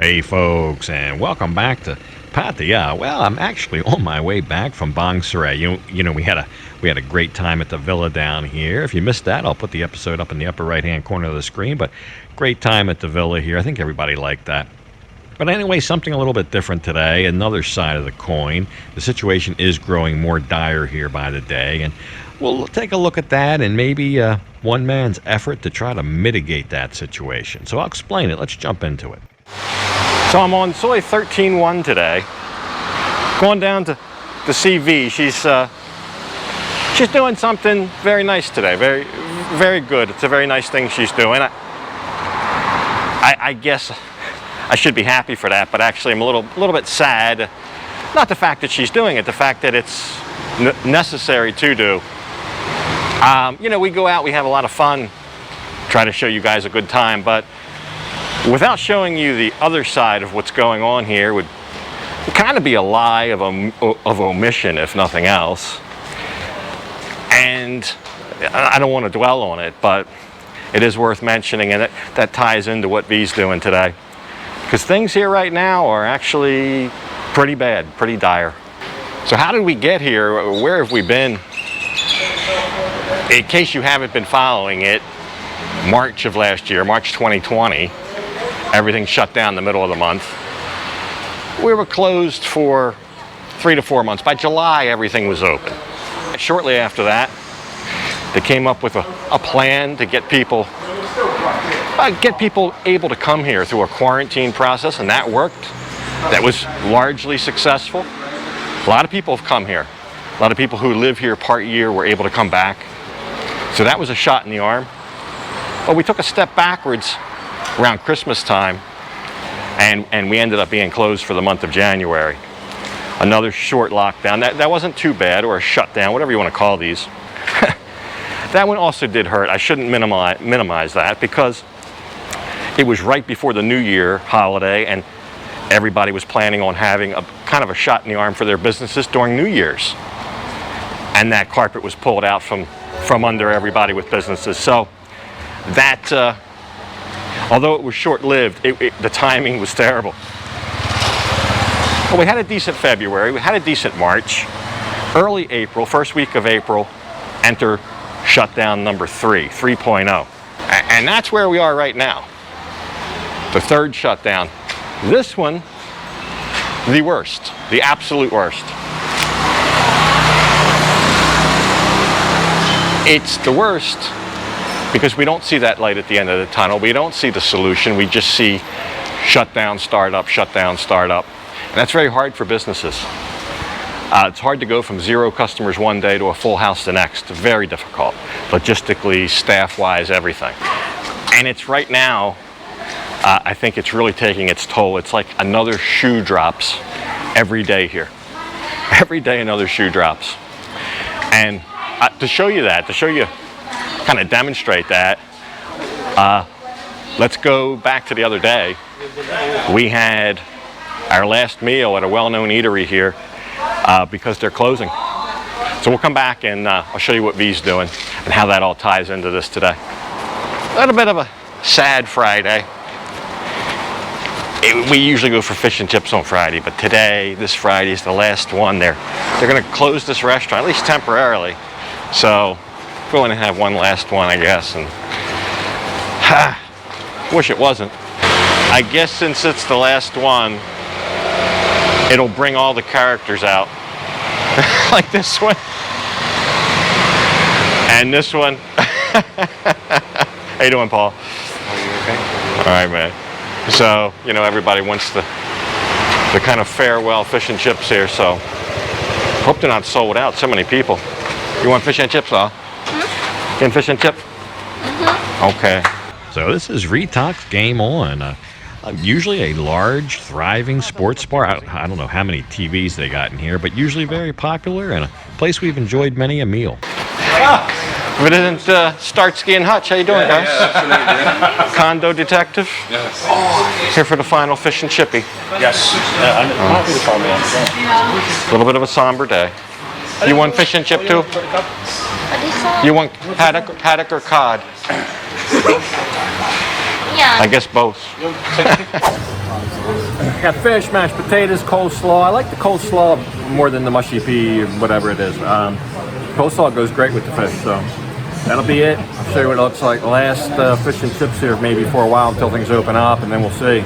Hey folks, and welcome back to Pattaya. Well, I'm actually on my way back from Bang Sarai. You know, we had a great time at the villa down here. If you missed that, I'll put the episode up in the upper right-hand corner of the screen. But great time at the villa here. I think everybody liked that. But anyway, something a little bit different today. Another side of the coin. The situation is growing more dire here by the day, and we'll take a look at that and maybe one man's effort to try to mitigate that situation. So I'll explain it. Let's jump into it. So I'm on Soy 13.1 today, going down to the CV. She's doing something very nice today, very good. It's a very nice thing she's doing. I guess I should be happy for that, but actually I'm a little bit sad. Not the fact that she's doing it, the fact that it's necessary to do. You know, we go out, we have a lot of fun, try to show you guys a good time, but without showing you the other side of what's going on here would kind of be a lie of omission, if nothing else. And I don't want to dwell on it, but it is worth mentioning, and that ties into what V's doing today. Because things here right now are actually pretty bad, pretty dire. So how did we get here? Where have we been? In case you haven't been following it, March of last year, March 2020, everything shut down in the middle of the month. We were closed for 3 to 4 months. By July, everything was open. Shortly after that, they came up with a plan to get people able to come here through a quarantine process, and that worked. That was largely successful. A lot of people have come here. A lot of people who live here part year were able to come back. So that was a shot in the arm. But we took a step backwards around Christmas time, and we ended up being closed for the month of January. Another short lockdown. That wasn't too bad, or a shutdown, whatever you want to call these. That one also did hurt. I shouldn't minimize that, because it was right before the New Year holiday, and everybody was planning on having a kind of a shot in the arm for their businesses during New Year's. And that carpet was pulled out from under everybody with businesses. So that, although it was short-lived, the timing was terrible. Well, we had a decent February, we had a decent March. Early April, first week of April, enter shutdown number 3.0. And that's where we are right now. The third shutdown. This one, the worst, the absolute worst. It's the worst because we don't see that light at the end of the tunnel. We don't see the solution. We just see shutdown, start up, shutdown, start up. And that's very hard for businesses. It's hard to go from 0 customers one day to a full house the next. Very difficult, logistically, staff-wise, everything. And it's right now, I think it's really taking its toll. It's like another shoe drops every day here. Every day another shoe drops. And to show you that, kind of demonstrate that, let's go back to the other day. We had our last meal at a well-known eatery here because they're closing. So we'll come back and I'll show you what V's doing and how that all ties into this today. A little bit of a sad Friday. We usually go for fish and chips on Friday, but today, this Friday, is the last one. They're going to close this restaurant, at least temporarily. So we're going to have one last one, I guess. And wish it wasn't. I guess since it's the last one, it'll bring all the characters out. Like this one. And this one. How you doing, Paul? Are you okay? All right, man. So, you know, everybody wants the kind of farewell fish and chips here, so hope they're not sold out. So many people. You want fish and chips, huh? Mm-hmm. Getting fish and chips? Mm-hmm. Okay. So this is Retox Game On. Usually a large, thriving sports bar. I don't know how many TVs they got in here, but usually very popular and a place we've enjoyed many a meal. If it isn't Starsky and Hutch, how you doing, guys? Yeah, Condo detective? Yes. Here for the final fish and chippy. Yes. A little bit of a somber day. You want fish and chip too? You want haddock or cod? Yeah. I guess both. Got fish, mashed potatoes, coleslaw. I like the coleslaw more than the mushy pea, whatever it is. Coleslaw goes great with the fish, so that'll be it. I'll show you what it looks like. Last fish and chips here maybe for a while until things open up, and then we'll see.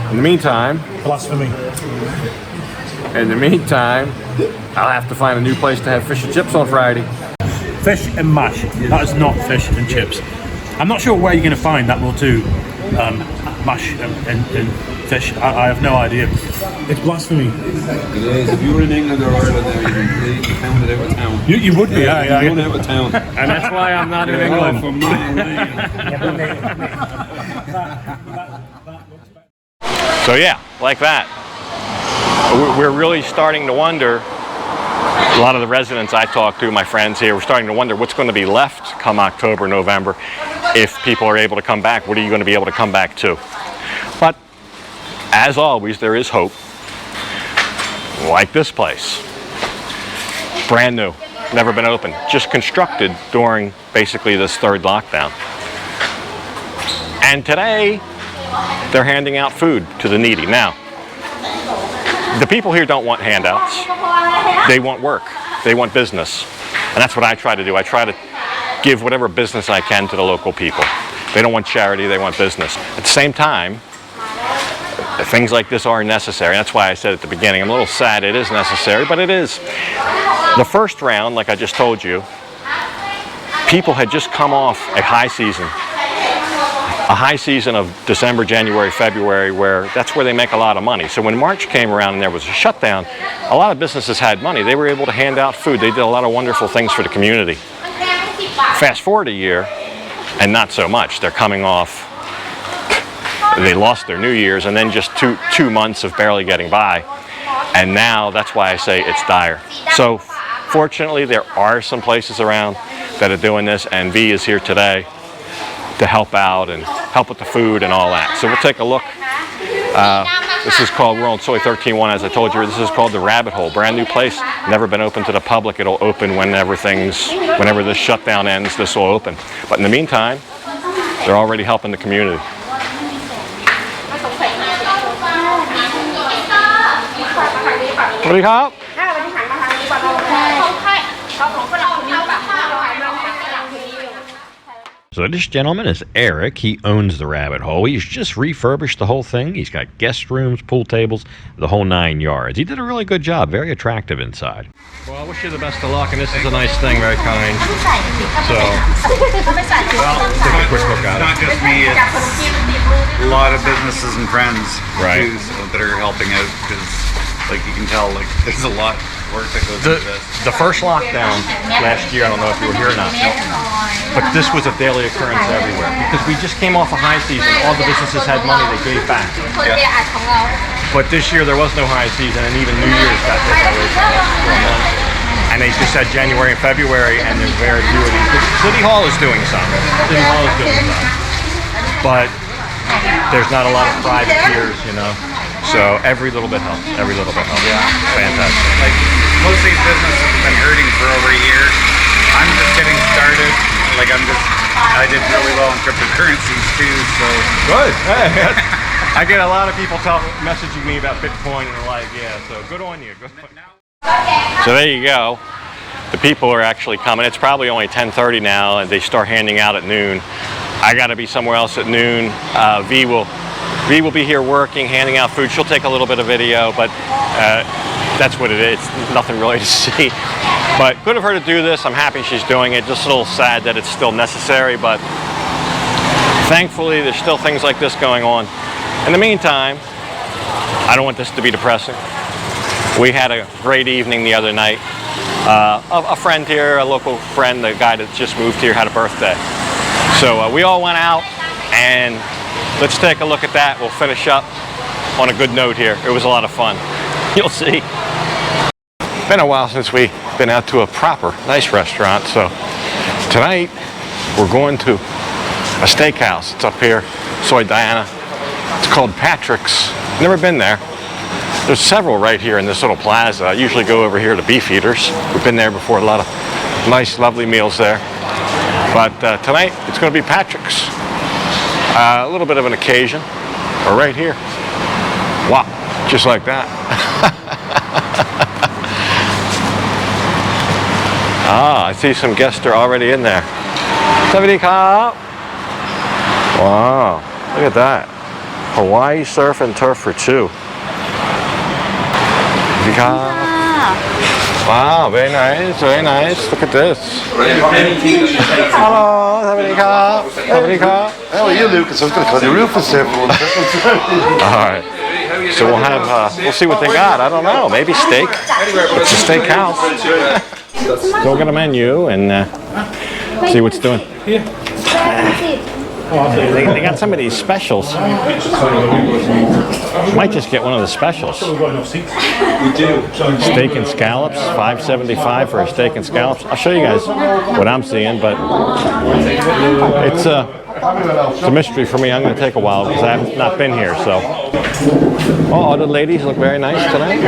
In the meantime, Blasphemy. In the meantime, I'll have to find a new place to have fish and chips on Friday. Fish and mash. That is not fish and chips. I'm not sure where you're going to find that will do mash and fish. I have no idea. It's blasphemy. It is. If you were in England or Ireland, you'd be pounded out of town. You would be, yeah. You don't have a town. And that's why I'm not in England. From Norway. So yeah, like that. We're really starting to wonder, a lot of the residents I talk to, my friends here, we're starting to wonder what's going to be left come October, November. If people are able to come back, what are you going to be able to come back to? But as always, there is hope. Like this place. Brand new, never been open, just constructed during basically this third lockdown. And today, they're handing out food to the needy. Now, the people here don't want handouts. They want work. They want business. And that's what I try to do. I try to give whatever business I can to the local people. They don't want charity, they want business. At the same time, things like this are necessary. That's why I said at the beginning, I'm a little sad it is necessary, but it is. The first round, like I just told you, people had just come off a high season. A high season of December, January, February, where that's where they make a lot of money. So when March came around and there was a shutdown, a lot of businesses had money. They were able to hand out food. They did a lot of wonderful things for the community. Fast forward a year, and not so much. They're coming off, they lost their New Year's, and then just two months of barely getting by. And now, that's why I say it's dire. So fortunately, there are some places around that are doing this, and V is here today to help out and help with the food and all that. So we'll take a look. This is called, we're on Soy 13-1, as I told you. This is called the Rabbit Hole. Brand new place, never been open to the public. It'll open whenever this shutdown ends, this will open. But in the meantime, they're already helping the community. What do you have? So this gentleman is Eric. He owns the Rabbit Hole. He's just refurbished the whole thing. He's got guest rooms, pool tables, the whole 9 yards. He did a really good job. Very attractive inside. Well, I wish you the best of luck, and this is a nice thing, very kind. So, well, take a quick look at it. Not just me, it's a lot of businesses and friends Right. too, so, that are helping out because, like, you can tell, like, there's a lot of work that goes into this. The first lockdown last year, I don't know if you were here or not, but this was a daily occurrence everywhere because we just came off a high season. All the businesses had money, they gave back. Yeah. But this year there was no high season, and even New Year's got hit away from us for a month. And they just had January and February, and there's very few of these. City Hall is doing some. City Hall is doing some. But there's not a lot of private tiers, you know. So every little bit helps. Every little bit helps. Fantastic. Like, most of these businesses have been hurting for over a year. I'm just getting started. Like, I did really well in cryptocurrencies too, so. Good. Hey, I get a lot of people messaging me about Bitcoin and the like. Yeah, so good on you. Good. So there you go. The people are actually coming. It's probably only 10:30 now, and they start handing out at noon. I got to be somewhere else at noon. V will be here working, handing out food. She'll take a little bit of video, but that's what it is. It's nothing really to see. But good of her to do this. I'm happy she's doing it. Just a little sad that it's still necessary, but thankfully there's still things like this going on. In the meantime, I don't want this to be depressing. We had a great evening the other night. A friend here, a local friend, the guy that just moved here, had a birthday. So we all went out, and let's take a look at that. We'll finish up on a good note here. It was a lot of fun. You'll see. Been a while since we've been out to a proper nice restaurant, so tonight we're going to a steakhouse. It's up here, Soy Diana. It's called Patrick's. Never been there. There's several right here in this little plaza. I usually go over here to Beef Eaters. We've been there before, a lot of nice, lovely meals there. But tonight, it's going to be Patrick's. A little bit of an occasion. We're right here. Wow, just like that. Ah, I see some guests are already in there. Wow, look at that. Hawaii surf and turf for two. Wow, very nice, very nice. Look at this. Hello, How are you, Lucas? I was going to call you Rufus there for one second. all right. So we'll have, we'll see what they got. I don't know, maybe steak. It's a steakhouse. So we'll get a menu and see what's doing. They got some of these specials. Might just get one of the specials. Steak and scallops, $5.75 for a steak and scallops. I'll show you guys what I'm seeing, but it's a mystery for me. I'm going to take a while because I have not been here. So, all the ladies look very nice tonight.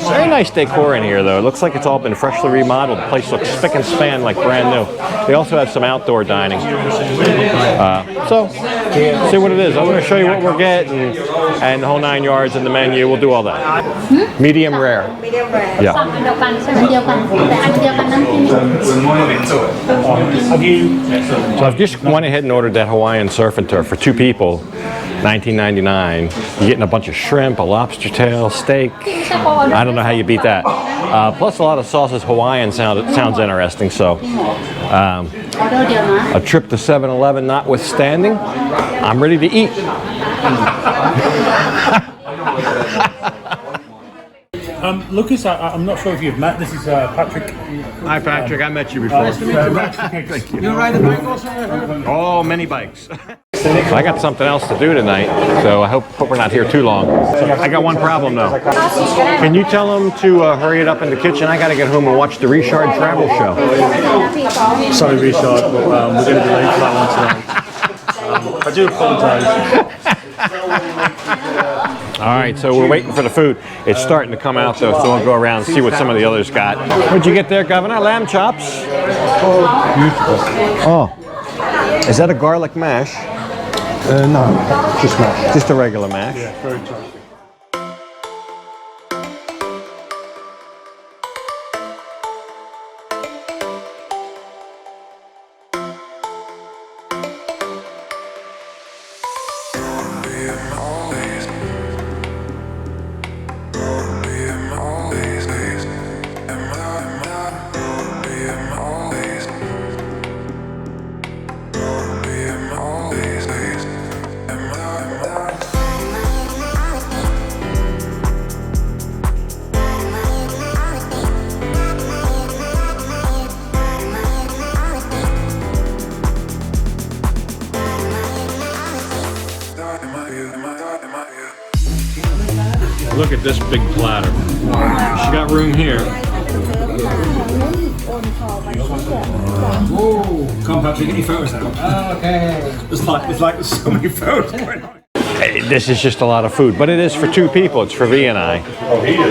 Very nice decor in here, though. It looks like it's all been freshly remodeled. The place looks spick and span, like brand new. They also have some outdoor dining. So, see what it is. I'm going to show you what we're getting and the whole 9 yards in the menu. We'll do all that. Medium rare. Medium rare. Yeah. So I've just went ahead and ordered that Hawaiian surf and turf for two people, $19.99. You're getting a bunch of shrimp, a lobster tail, steak. I don't know how you beat that. Plus a lot of sauces. Hawaiian sounds interesting. So a trip to 7-Eleven notwithstanding, I'm ready to eat. Lucas, I'm not sure if you've met. This is Patrick. Hi Patrick, I met you before. Thank you. You ride a bike also? Oh, many bikes. I got something else to do tonight, so I hope we're not here too long. I got one problem though. Can you tell them to hurry it up in the kitchen? I got to get home and watch the Richard travel show. Sorry, Richard, but we're going to be late for that one tonight. I do apologise. All right, so we're waiting for the food. It's starting to come out though, so we'll go around and see what some of the others got. What'd you get there, Governor? Lamb chops? Oh, beautiful. Oh, is that a garlic mash? No, just mash. Just a regular mash? Yeah, very terrific. Look at this big platter. She got room here. Whoa! Come on, Patrick, get your photos out. Okay. It's like there's so many photos going on. This is just a lot of food, but it is for two people. It's for V and I.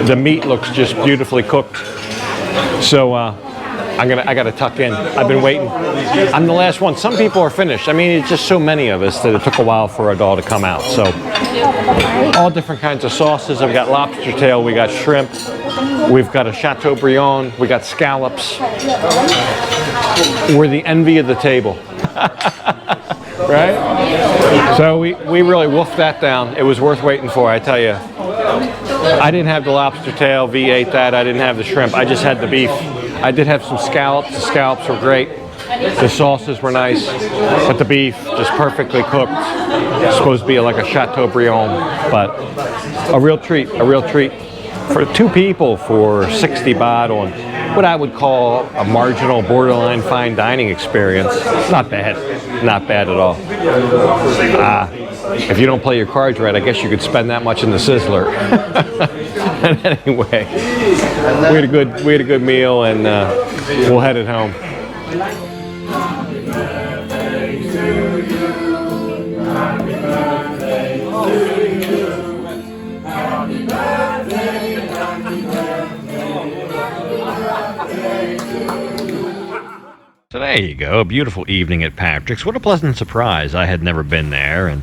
The meat looks just beautifully cooked. So I gotta tuck in. I've been waiting. I'm the last one. Some people are finished. I mean, it's just so many of us that it took a while for it all to come out. So all different kinds of sauces. I've got lobster tail. We got shrimp. We've got a Chateaubriand. We got scallops. We're the envy of the table. Right? So we really wolfed that down. It was worth waiting for, I tell you. I didn't have the lobster tail. V ate that. I didn't have the shrimp. I just had the beef. I did have some scallops. The scallops were great. The sauces were nice, but the beef just perfectly cooked. It's supposed to be like a Chateaubriand, but a real treat for two people for 60 baht on what I would call a marginal, borderline fine dining experience. Not bad at all. If you don't play your cards right, I guess you could spend that much in the Sizzler. And anyway, we had a good meal, and we'll head it home. So there you go, a beautiful evening at Patrick's. What a pleasant surprise. I had never been there, and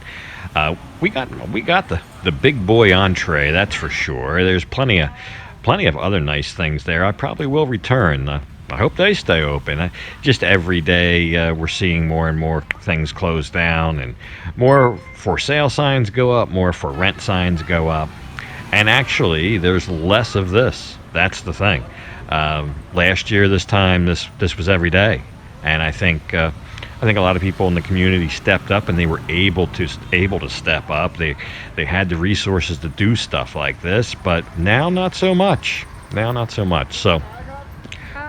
We got the big boy entree, that's for sure. There's plenty of other nice things there. I probably will return. I hope they stay open. Just every day we're seeing more and more things close down, and more for sale signs go up, more for rent signs go up. And actually, there's less of this. That's the thing. Last year, this time, this was every day, and I think a lot of people in the community stepped up, and they were able to step up. They had the resources to do stuff like this, but now not so much. So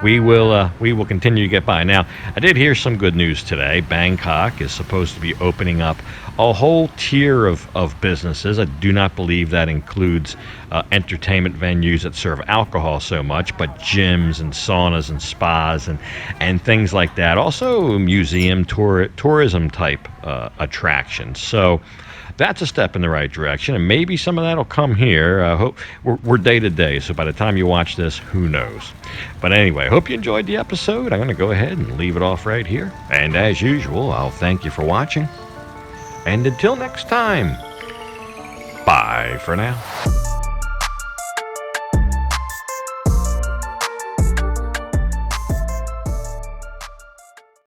we will continue to get by. Now, I did hear some good news today. Bangkok is supposed to be opening up a whole tier of businesses. I do not believe that includes entertainment venues that serve alcohol so much, but gyms and saunas and spas and things like that. Also museum tourism type attractions. So that's a step in the right direction, and maybe some of that will come here. I hope we're day to day, so by the time you watch this, who knows? But anyway, I hope you enjoyed the episode. I'm going to go ahead and leave it off right here. And as usual, I'll thank you for watching. And until next time, bye for now.